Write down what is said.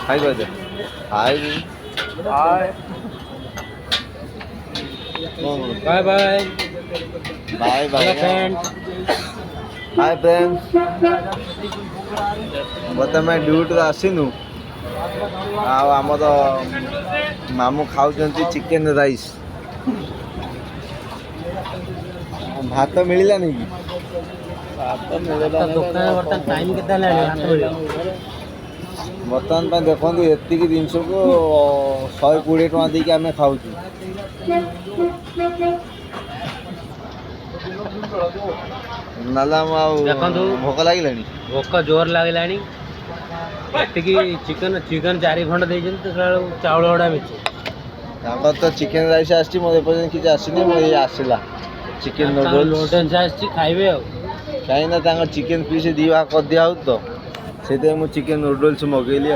हाय कहते hi hi bye bye bye bye friend hi friends बर्तमान duty आसीनु आम तो मामू खाऊ चिकेन राइस भात मिलला नहीं कि दुकान बर्तमान टाइम के बर्तमान देखो एतिक जिनस को 120 टका देके आम खाऊ नाला भोक लगे भोक जोर लगे चिकन चिकन 4 खंड दे चाउल गुड़ा मिचे तो चिकेन राइस आसी किसी आसनी ये आसला चिकेन नूडल्स खाइबे कहीं चिकेन पीस 2 भाग कर दिया तो से चिकेन नूडल्स मगेली।